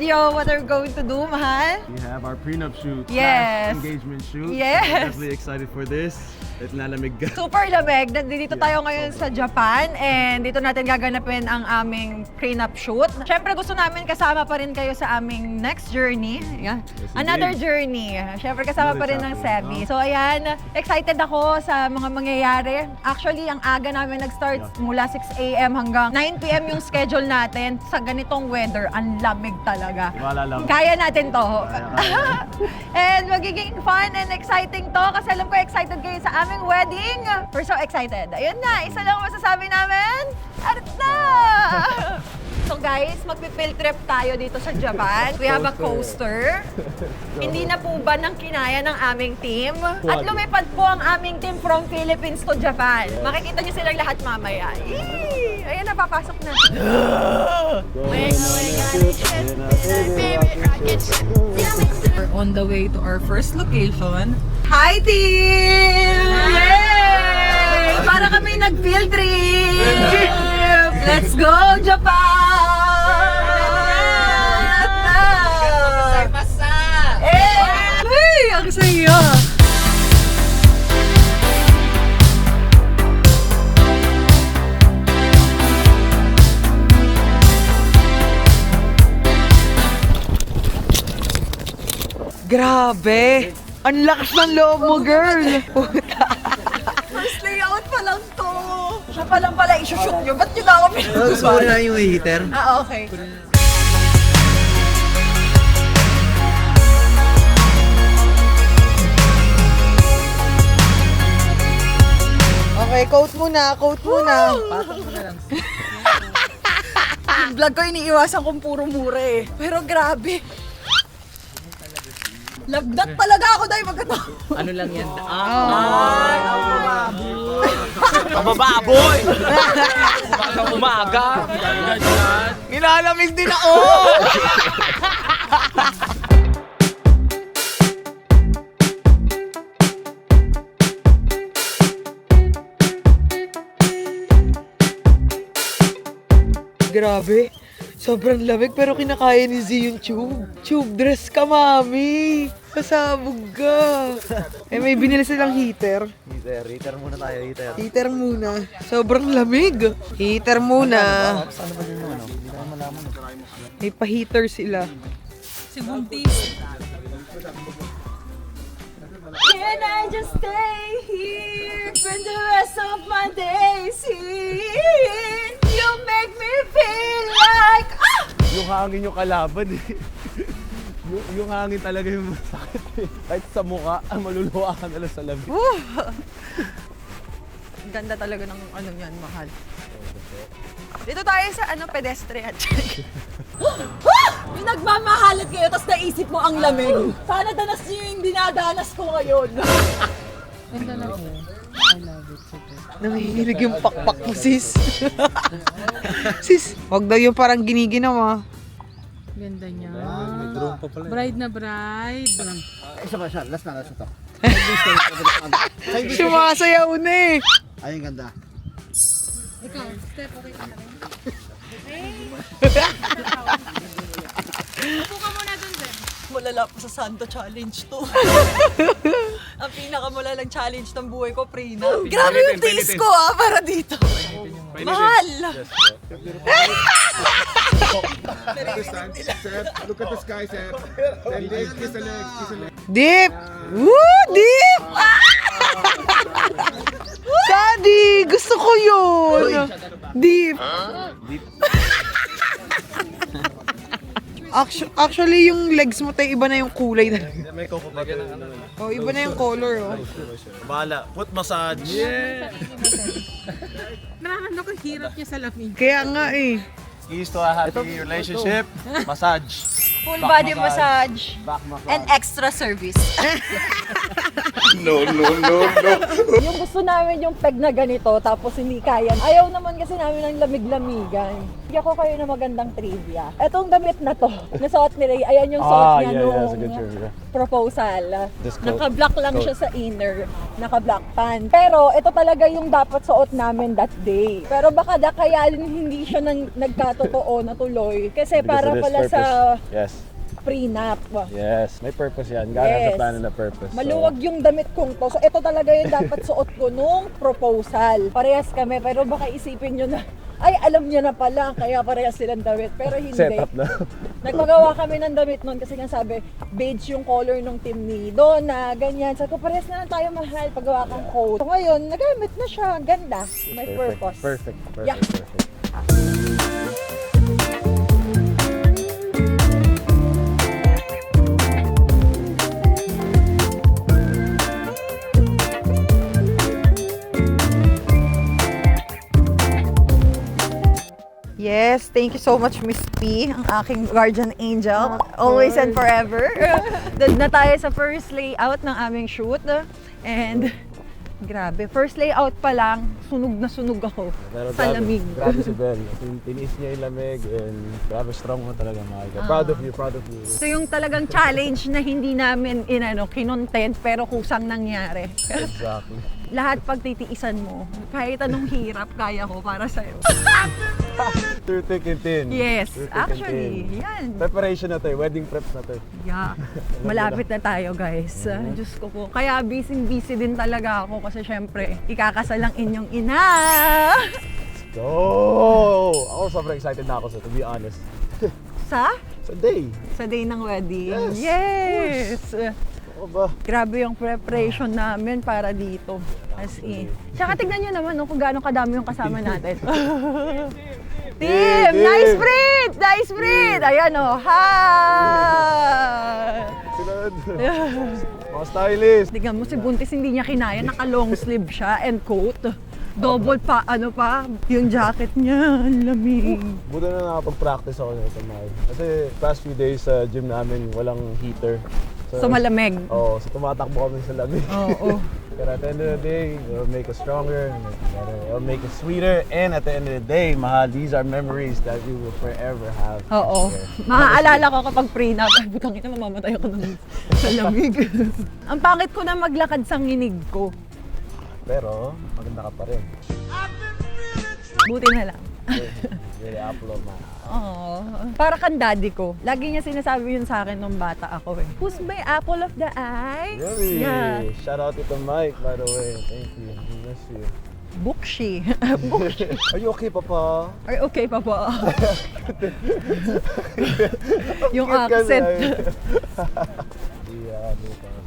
video. What are we going to do, mahal? We have our prenup shoot. Yes. Engagement shoot. Yes. Definitely excited for this. At nalamig ka. Super lamig. Nandito tayo ngayon sa Japan and dito natin gaganapin ang aming prenup shoot. Siyempre gusto namin kasama pa rin kayo sa aming next journey. Yeah. Yes, Another indeed. journey. Siyempre kasama pa rin ng Sebi. So ayan, excited ako sa mga mangyayari. Actually, ang aga namin nag-start mula 6 a.m. hanggang 9 p.m. yung schedule natin. Sa ganitong weather, ang lamig talaga. Wala lang. Kaya natin to. Kaya. And magiging fun and exciting to kasi alam ko excited kayo sa aming wedding. We're so excited. Ayun na, isa lang masasabi namin. Art na! So guys, magpi-field trip tayo dito sa Japan. We have a coaster. Hindi na po ba ng kinaya ng aming team? At lumipad po ang aming team from Philippines to Japan. Makikita niyo silang lahat mamaya. Yee! Ayan na, papasok na. We're on the way to our first location. Hi, team! Yay! Para kami nag-field trip! Let's go, Japan! Hey! Ang saya! Grabe! Ang lakas ng loob mo, girl! First layout pa lang to! Siya pa lang pala isushoot nyo. Ba't nyo na ako pinag-usapan? Gusto ko na yung heater. Ah, okay. Okay, quote muna, quote muna. Yung vlog ko iniiwasan kong puro mura eh. Pero grabe. Labdat talaga ako dahil magkataon. Ano lang yan? Kabababoy! Sa umaga! Nilalamig din ako! Grabe. Sobrang lamig pero kinakaya ni Z yung tube. Tube dress ka, mami. Pasabog ka. Eh, may binili silang heater. Heater muna tayo, heater. Heater muna. Sobrang lamig. Heater muna. Saan ba din ano? Hindi tayo malaman. May pa-heater sila. Si Buntis. Can I just stay here for the rest of my days here? You make me feel like Yung hangin yung kalaban eh. yung hangin talaga yung masakit eh. Kahit sa mukha, maluluwa ka na lang sa lamig. Ang ganda talaga ng ano yan, mahal. Dito tayo sa pedestrian. Yung nagmamahalat kayo, tapos naisip mo ang lamig. Sana danas niyo yung dinadanas ko ngayon. Ganda na po. I love it. Nangihilig yung pakpak mo, sis. Sis, wag daw yung parang giniginaw. Ganda niya. Bride na bride. Isa pa siya, last na to. Sumasayaw na eh. Ay, ang ganda. Ikaw, step okay ka na rin. Upo ka muna dun, Zeb. Malala pa sa Santo Challenge to. Ang pinakamalalang challenge ng buhay ko, Prina. Grabe yung taste ko para dito. Mahal! Look at the sky, Seth. And then kiss the legs, kiss the legs. Dip! Woo! Dip! Daddy! Gusto ko yun! Dip! Actually, yung legs mo tayo, iba na yung kulay na. May coco pa rin. Oh, iba na yung color, oh. Bahala. Foot massage. Nararamdaman ko hirap niya sa lamig. Kaya nga eh. Keys to a happy relationship. Massage. Full body massage. Back massage. And extra service. No. Yung gusto namin yung peg na ganito, tapos hindi kaya. Ayaw naman kasi namin ng lamig-lamigan. Bigyan ko kayo ng magandang trivia. Etong damit na to, nasuot ni Ray, ayan yung suot niya nung that's a good trivia. proposal. This coat. Naka-black lang Coat. siya sa inner, naka-black pant. Pero ito talaga yung dapat suot namin that day. Pero baka kaya hindi siya nagkatotoo na tuloy. Kasi para pala sa Yes. prenup. Yes. May purpose yan. God has Yes. a plan and a purpose. Maluwag yung damit kong to. So ito talaga yung dapat suot ko nung proposal. Parehas kami, pero baka isipin nyo na, ay, alam niya na pala, kaya parehas silang damit. Pero hindi. Set up na. Nagpagawa kami ng damit noon kasi nga sabi, beige yung color ng team ni Donna, ganyan. Sabi ko, parehas na lang tayo mahal, paggawa kang coat. So ngayon, nagamit na siya. Ganda. May purpose. Perfect. Yeah. Yes, thank you so much, Miss P, ang aking guardian angel. Always and forever. Doon na tayo sa first layout ng aming shoot. And grabe, first layout pa lang, sunog na sunog ako Pero sa lamig. Grabe si Belle. Tinis niya yung lamig and grabe strong mo talaga, Mike. Proud of you. Ito yung talagang challenge na hindi namin kinontent pero kusang nangyari. Exactly. Lahat pagtitiisan mo, kahit anong hirap, kaya ko para sa'yo. Through thick and thin. Yes, Through thick and actually, thin. yan. Preparation na to, wedding preps na to. Yeah. Malapit na tayo, guys. Diyos ko po. Kaya busy din talaga ako kasi syempre, ikakasal ang inyong ina. Go! Ako sobrang excited na ako, to be honest. Sa? Sa day. Sa day ng wedding. Yes, Yes! Ako ba? Grabe yung preparation namin para dito. As in. Tsaka tignan nyo naman kung gaano kadami yung kasama natin. Team! Nice sprint! Nice sprint! Ayan o. Hi! Sunod. Mga stylist. Tignan mo si Buntis, hindi niya kinaya. Naka-long sleeve siya and coat. Double pa, yung jacket niya. Ang lamig. Buti na nakapag-practice ako nito, Mike. Kasi past few days sa gym namin, walang heater. So malamig. Oo, so tumatakbo kami sa lamig. Oo. But at the end of the day, it'll make us stronger, it'll make us sweeter, and at the end of the day, mahal, these are memories that we will forever have. Oo. Maaalala ko kapag prenup, ay butang ina, mamamatay ako sa lamig. Ang pangit ko na maglakad sa nginig ko. Pero, maganda ka pa rin. Buti na lang. Really upload man. Oo. Para kang daddy ko. Lagi niya sinasabi yun sa akin nung bata ako eh. Who's my apple of the eye? Really? Yeah. Shout out to Mike, by the way. Thank you. We miss you. Bukshi. Bukshi. Are you okay, Papa? Ay, okay pa po. Yung Cute ka accent. na. Yeah, Lucas.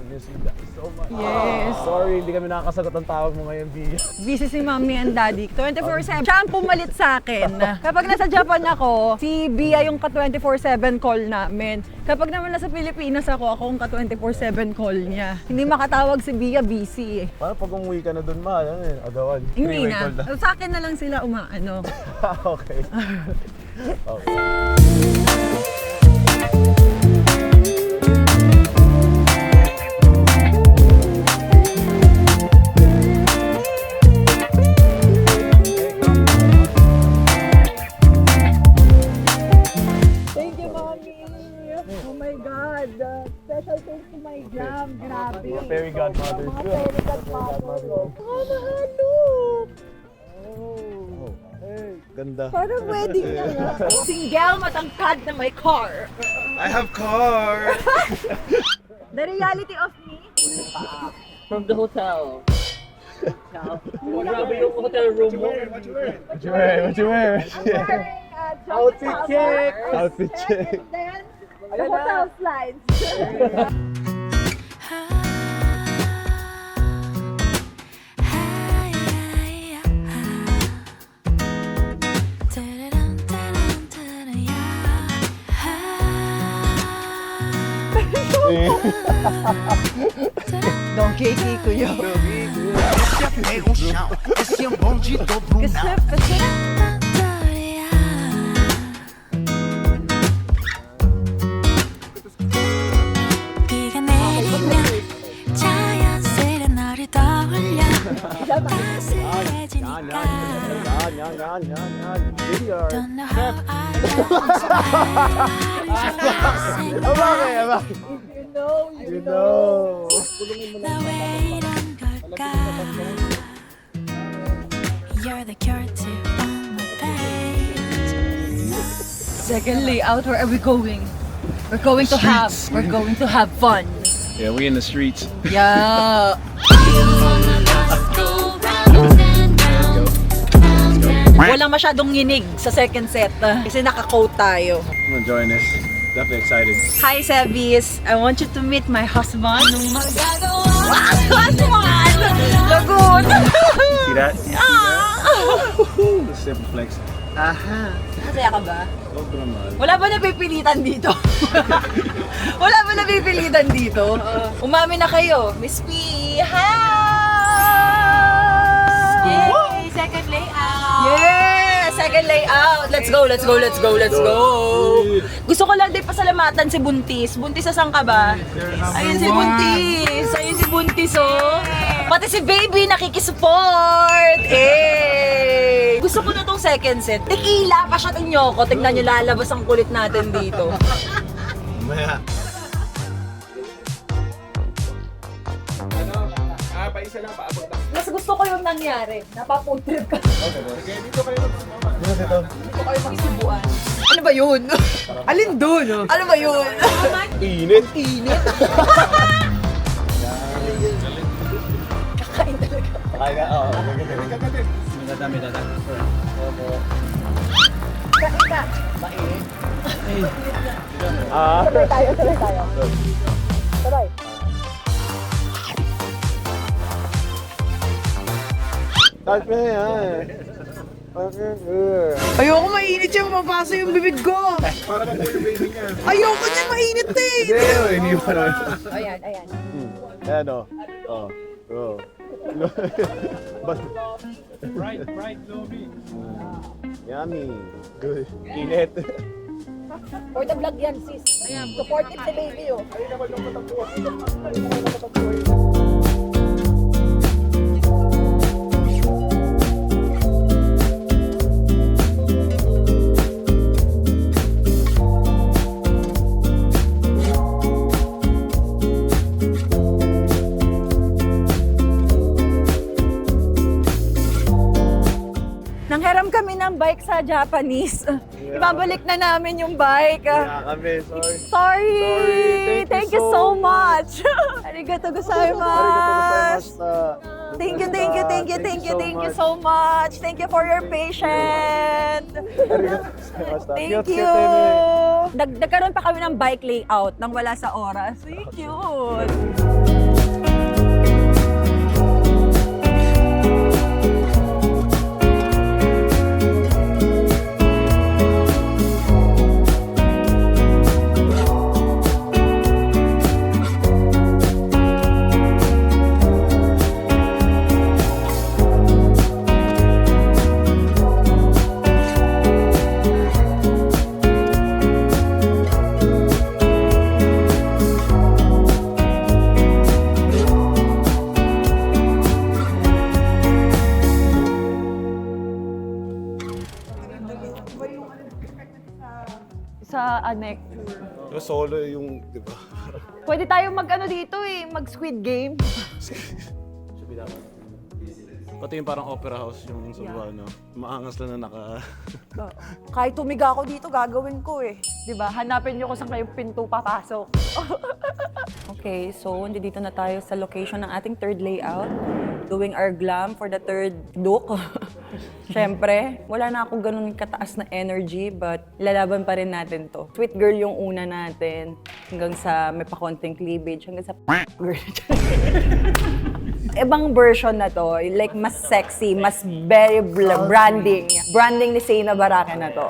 We miss you guys so much. Yes. Sorry, hindi kami nakakasagot ang tawag mo ngayon, Bia. Busy si mommy and daddy. 24/7. Siya ang pumalit sa akin. Kapag nasa Japan ako, si Bia yung ka 24/7 call namin. Kapag naman nasa Pilipinas ako ang ka 24/7 call niya. Hindi makatawag si Bia, busy eh. Paano pag umuwi ka na doon, mahal? Ano yun? Agawan? Hindi Three-way call na. Sa akin na lang sila umaano. Okay. Okay. Thank you, mommy. Oh my God. Special thanks to my jam. Grabe. Mga fairy godmothers. Mga fairy godmother. Oh, mahal, look. Oh. Hey, ganda. Parang wedding na nga. Single matangkad na may car. I have car! The reality of me. From the hotel. Grabe yung hotel room mo. What you wear? What you wear? Wearing Outfit check. Outfit check. And then, the hotel slides. Don't kiki kuyo. Pega um chão, esse é um bonde do Brunão. 비가 내리면 자연스레 너를 떠올려 따스해지니까 Video. Don't know how I You know. the weight on God. You're the cure to all my pain. Second layout, where are we going? We're going to have fun. Yeah, we in the streets. Yeah. Walang masyadong nginig sa second set kasi naka-coat tayo. I'm enjoying this. Definitely excited. Hi, Sebis. I want you to meet my husband. Husband! Lagot! See that? The simple flex. Masaya ka ba? Sobrang mahal. Wala ba napipilitan dito? Wala ba napipilitan dito? Umami na kayo. Miss P, hi! Yay! Second layout! Yeah! Second layout! Let's go, let's go, let's go, let's go! Gusto ko lang din pasalamatan si Buntis. Buntis, asan ka ba? Ayun si Buntis! Ayun si Buntis, oh! Pati si Baby nakikisupport! Eh! Gusto ko na tong second set. Tequila, pasyatin nyo ako. Tignan nyo, lalabas ang kulit natin dito. Maya. Mas gusto ko yung nangyari. Napapuntrip ka. Dito kayo magsibuan. Ano ba yun? Alin doon? Ano ba yun? Init. Init. Kakain talaga. Kaya ka, oo. Dami. Kain ka. Ah. Tuloy tayo. Tuloy. Start mo na yan. Ayoko mainit yung mapasa yung bibig ko. Ayoko niya mainit eh. Hindi pa naman. Ayan. Ayan o. Oh. Oh. Bright, gloomy. Yummy. Good. Init. For the vlog yan, sis. Ayan. Supportive si Baby, oh. Nanghiram kami ng bike sa Japanese. Ibabalik na namin yung bike. Kaya kami, sorry. Sorry! Thank you so much! Arigato gozaimasu! Thank you so much! Thank you for your patience! Thank you! Nagkaroon pa kami ng bike layout nang wala sa oras. Thank you! Sa annex. Solo yung, di ba? Pwede tayo mag-ano dito eh, mag-Squid Game. Pati yung parang opera house yung sa ano. Maangas lang na Kahit tumiga ako dito, gagawin ko eh. Diba? Hanapin niyo kung saan kayong pinto papasok. Okay, so dito na tayo sa location ng ating third layout. Doing our glam for the third look. Siyempre, wala na akong ganun kataas na energy, but lalaban pa rin natin to. Sweet girl yung una natin, hanggang sa may pakonting cleavage, hanggang sa girl. Ibang version na to, like mas sexy, mas very branding. Branding ni Seyna Baraka na to.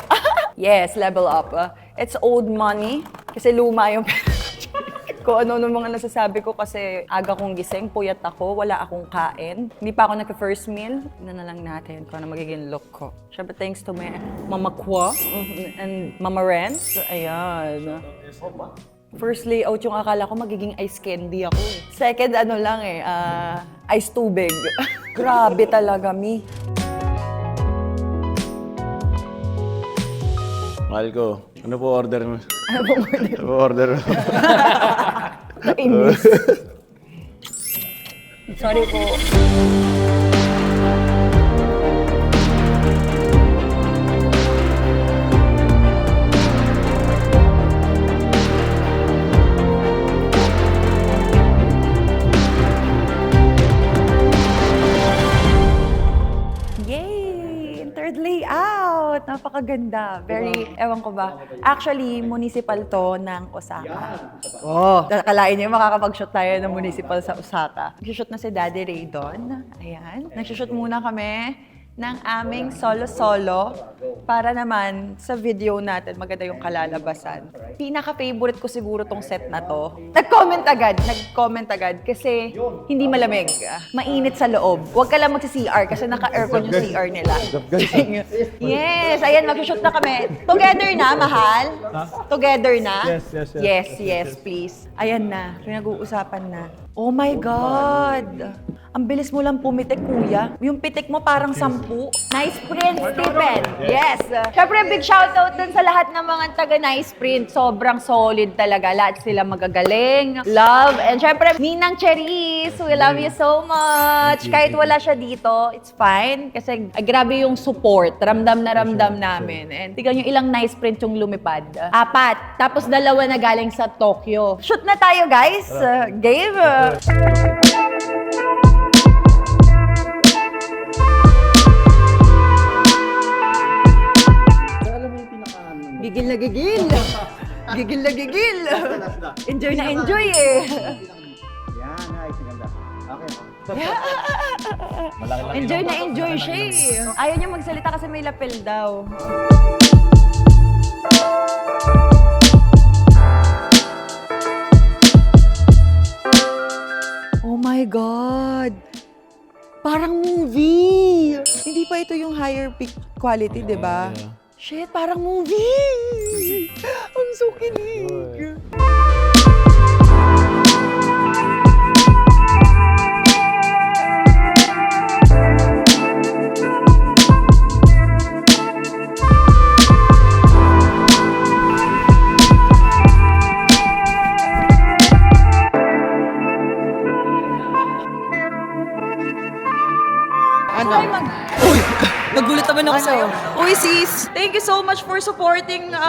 Yes, level up. It's old money, kasi luma yung pera. Kung ano mga nasasabi ko kasi aga kong gising, puyat ako, wala akong kain. Hindi pa ako nagka-first meal. Tignan na lang natin kung ano magiging look ko. Siyempre, thanks to my Mama Kwa and Mama Renz. Ayan. First layout yung akala ko magiging ice candy ako. Second, ano lang ice tubig. Grabe talaga, mi. Mahal ko, ano po order mo? Ano pong order? Ano po order mo? English. Sorry po. Yay! Third layout! Napakaganda. Very, ewan ko ba. Actually, municipal to ng Osaka. Oh, kakalain niyo makakapag-shoot tayo ng municipal sa Osaka. Nag-shoot na si Daddy Ray doon. Ayan. Nag-shoot muna kami ng aming solo-solo para naman sa video natin maganda yung kalalabasan. Pinaka-favorite ko siguro tong set na to. Nag-comment agad kasi hindi malamig. Mainit sa loob. Huwag ka lang magsi-CR kasi naka-aircon yung CR nila. Yes, ayan, mag-shoot na kami. Together na, mahal? Together na? Yes, please. Ayan na, pinag-uusapan na. Oh my God! Ang bilis mo lang pumitik, kuya. Yung pitik mo parang 10. Nice print, Stephen. Yes. Siyempre, big shoutout dun sa lahat ng mga taga Nice Print. Sobrang solid talaga. Lahat sila magagaling. Love. And siyempre, Ninang Cherise, we love you so much. Kahit wala siya dito, it's fine. Kasi grabe yung support. Ramdam na ramdam namin. And tignan nyo ilang Nice Print yung lumipad. 4. Tapos 2 na galing sa Tokyo. Shoot na tayo, guys. Game. Gigil na gigil. Gigil na gigil. Enjoy na enjoy eh. Yan, nice. Ang ganda. Okay. Enjoy na enjoy siya eh. Ayaw niya magsalita kasi may lapel daw. Oh my God! Parang movie! Hindi pa ito yung higher peak quality, di ba? Yeah. Shit, parang movie! Ang so kilig! Nagulat naman ako sa'yo. Uy, sis! Thank you so much for supporting. Next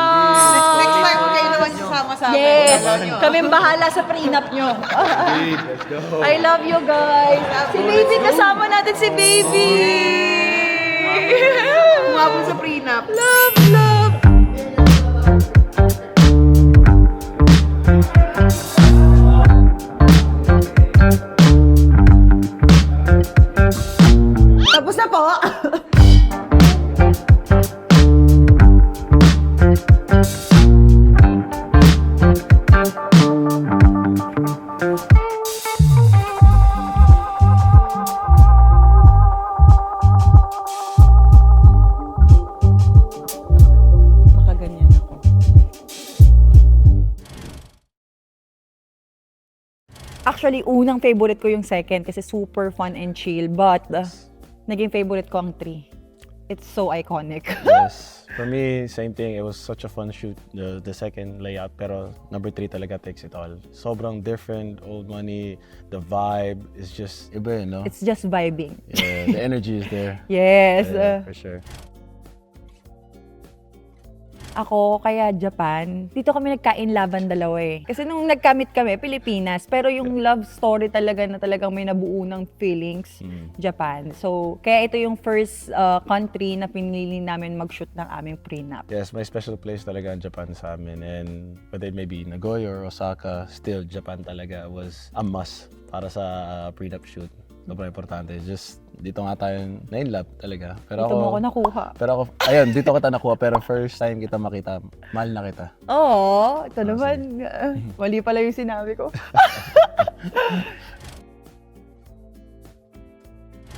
time, kayo naman sasama sa amin. Yes! Kaming bahala sa prenup nyo. Let's go. I love you guys. Si Baby, kasama natin si Baby. Umabot sa prenup. Love, love. Tapos na po. Makaganyan ako. Actually, unang favorite ko yung second kasi super fun and chill. But, naging favorite ko ang 3. It's so iconic. Yes. For me, same thing. It was such a fun shoot, the second layout. Pero number 3 talaga takes it all. Sobrang different, old money. The vibe is just iba, no? It's just vibing. Yeah, the energy is there. Yes. Yeah, for sure. Ako, kaya Japan, dito kami nagkain-laban dalawa eh. Kasi nung nagkamit kami, Pilipinas, pero yung love story talaga na talagang may nabuo ng feelings, Japan. So, kaya ito yung first country na pinili namin mag-shoot ng aming prenup. Yes, may special place talaga ang Japan sa amin. And whether it may be Nagoya or Osaka, still Japan talaga was a must para sa prenup shoot. Sobrang importante. Just dito nga tayo na-in-love talaga. Pero Dito mo ako nakuha. Pero ako, ayun, dito kita nakuha. Pero first time kita makita, mahal na kita. Oo, ito naman. Mali pala yung sinabi ko.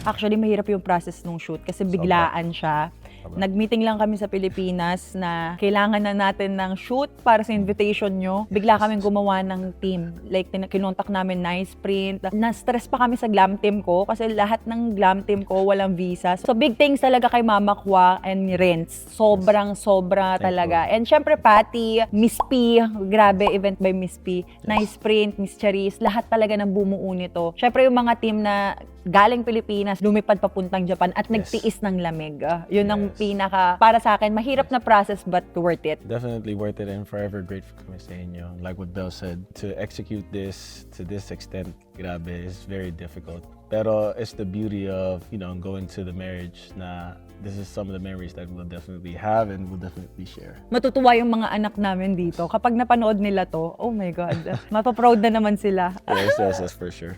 Actually, mahirap yung process nung shoot kasi biglaan siya. Nag-meeting lang kami sa Pilipinas na kailangan na natin ng shoot para sa invitation nyo. Bigla kaming gumawa ng team. Like, kinontak namin Nice Print. Na-stress pa kami sa glam team ko kasi lahat ng glam team ko walang visa. So, big thanks talaga kay Mama Kwa and Renz. Sobra talaga. And syempre, Patty, Miss P, grabe, event by Miss P, Nice Print, Miss Charis, lahat talaga ng bumuo nito. Syempre, yung mga team na galing Pilipinas, lumipad papuntang Japan at nagtiis ng lamig. Yun ang pinaka, para sa akin, mahirap na process but worth it. Definitely worth it and forever grateful kami sa inyo. Like what Belle said, to execute this to this extent, grabe, is very difficult. Pero it's the beauty of, you know, going to the marriage na this is some of the memories that we'll definitely have and we'll definitely share. Matutuwa yung mga anak namin dito. Kapag napanood nila to, oh my God, mapaproud na naman sila. Yes, for sure.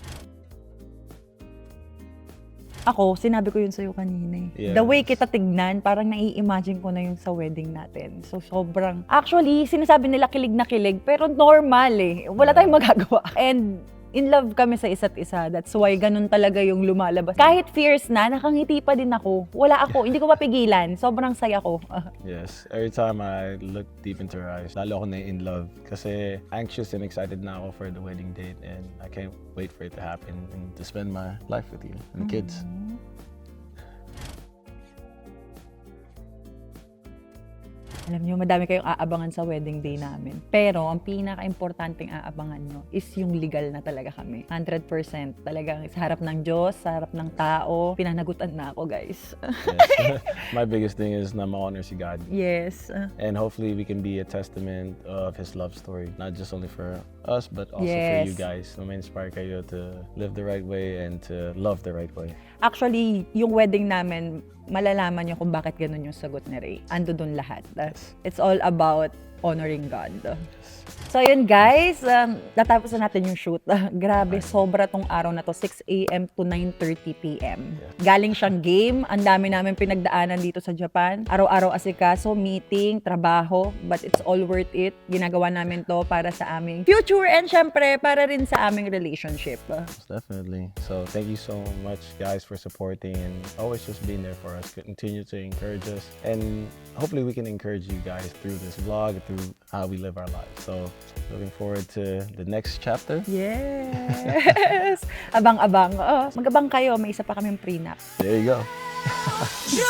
Ako, sinabi ko yun sa'yo kanina eh. Yes. The way kita tignan, parang nai-imagine ko na yung sa wedding natin. So, sobrang... Actually, sinasabi nila kilig na kilig, pero normal eh. Wala tayong magagawa. And in love kami sa isa't isa. That's why ganun talaga yung lumalabas. Kahit fierce na, nakangiti pa din ako. Wala ako, hindi ko mapigilan. Sobrang saya ko. Yes, every time I look deep into her eyes, lalo ako na in love. Kasi anxious and excited na ako for the wedding date and I can't wait for it to happen and to spend my life with you and the kids. Alam niyo, madami kayong aabangan sa wedding day namin. Pero, ang pinaka-importanting aabangan nyo is yung legal na talaga kami. 100%. Talagang sa harap ng Diyos, sa harap ng tao. Pinanagutan na ako, guys. Yes. My biggest thing is na ma-honor si God. Yes. And hopefully we can be a testament of His love story. Not just only for us, but also for you guys. Na ma-inspire kayo to live the right way and to love the right way. Actually, yung wedding namin, malalaman nyo kung bakit ganun yung sagot ni Ray. Ando dun lahat. It's all about honoring God. So yun guys, natapos na natin yung shoot. Grabe, sobra tong araw na to. 6 a.m. to 9:30 p.m. Galing siyang game. Ang dami namin pinagdaanan dito sa Japan. Araw-araw asikaso, meeting, trabaho. But it's all worth it. Ginagawa namin to para sa aming future and syempre para rin sa aming relationship. Most definitely. So thank you so much guys for supporting and always just being there for us. Continue to encourage us. And hopefully we can encourage you guys through this vlog, through how we live our lives. So looking forward to the next chapter. Yes! Abang-abang. Mag-abang kayo. May isa pa kaming prenup. There you go. You